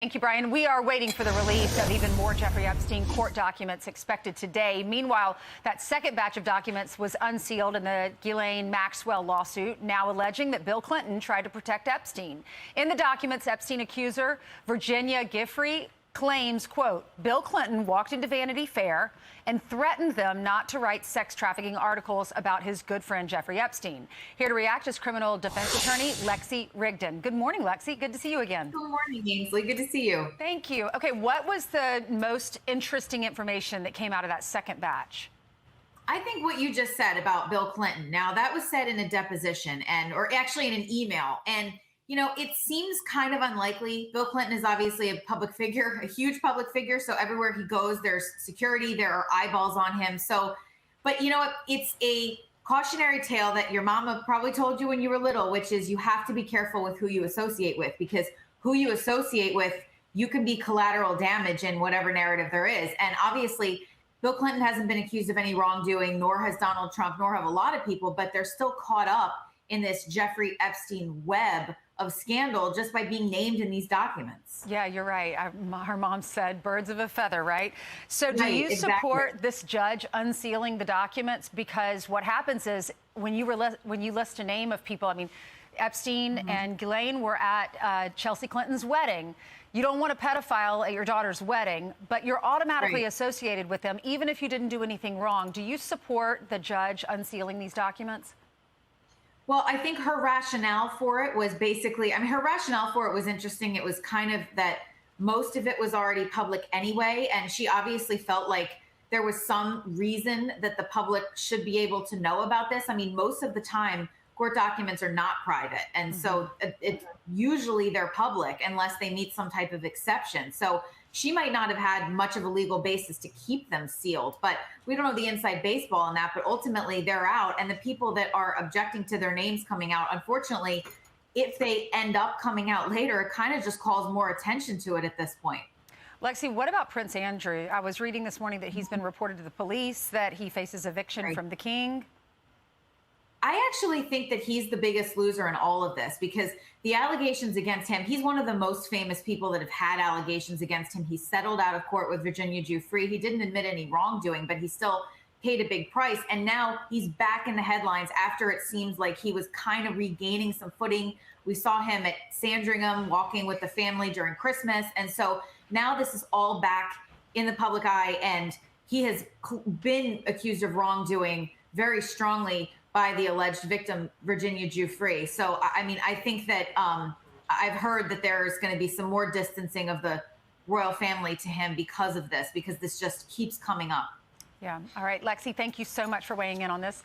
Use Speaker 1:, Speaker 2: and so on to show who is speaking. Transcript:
Speaker 1: Thank you, Brian. We are waiting for the release of even more Jeffrey Epstein court documents expected today. Meanwhile, that second batch of documents was unsealed in the Ghislaine Maxwell lawsuit, now alleging that Bill Clinton tried to protect Epstein. In the documents, Epstein accuser Virginia Giuffre claims, quote, Bill Clinton walked into Vanity Fair and threatened them not to write sex trafficking articles about his good friend Jeffrey Epstein. Here to react is criminal defense attorney Lexi Rigdon. Good morning, Lexi. Good to see you again.
Speaker 2: Good morning, Ainsley. Good to see you.
Speaker 1: Thank you. Okay, what was the most interesting information that came out of that second batch?
Speaker 2: I think what you just said about Bill Clinton. Now, that was said in a deposition or actually in an email. And you know, it seems kind of unlikely. Bill Clinton is obviously a public figure, a huge public figure. So everywhere he goes, there's security, there are eyeballs on him. So, but you know what? It's a cautionary tale that your mama probably told you when you were little, which is you have to be careful with who you associate with, because who you associate with, you can be collateral damage in whatever narrative there is. And obviously, Bill Clinton hasn't been accused of any wrongdoing, nor has Donald Trump, nor have a lot of people, but they're still caught up in this Jeffrey Epstein web of scandal just by being named in these documents.
Speaker 1: Yeah, you're right. Her mom said birds of a feather, right? So do you support this judge unsealing the documents? Because what happens is when you list a name of people, I mean, Epstein and Ghislaine were at Chelsea Clinton's wedding. You don't want a pedophile at your daughter's wedding, but you're automatically associated with them, even if you didn't do anything wrong. Do you support the judge unsealing these documents?
Speaker 2: Well, I think her rationale for it was basically, I mean, her rationale for it was interesting. It was kind of that most of it was already public anyway. And she obviously felt like there was some reason that the public should be able to know about this. I mean, most of the time, court documents are not private. And so usually they're public unless they meet some type of exception. So she might not have had much of a legal basis to keep them sealed, but we don't know the inside baseball on that. But ultimately they're out, and the people that are objecting to their names coming out, unfortunately, if they end up coming out later, it kind of just calls more attention to it at this point.
Speaker 1: Lexi, what about Prince Andrew? I was reading this morning that he's been reported to the police, that he faces eviction from the king.
Speaker 2: I actually think that he's the biggest loser in all of this, because the allegations against him, he's one of the most famous people that have had allegations against him. He settled out of court with Virginia Giuffre. He didn't admit any wrongdoing, but he still paid a big price. And now he's back in the headlines after it seems like he was kind of regaining some footing. We saw him at Sandringham walking with the family during Christmas. And so now this is all back in the public eye, and he has been accused of wrongdoing very strongly by the alleged victim, Virginia Giuffre. So, I mean, I think that I've heard that there's going to be some more distancing of the royal family to him because of this, because this just keeps coming up.
Speaker 1: Yeah. All right, Lexi, thank you so much for weighing in on this.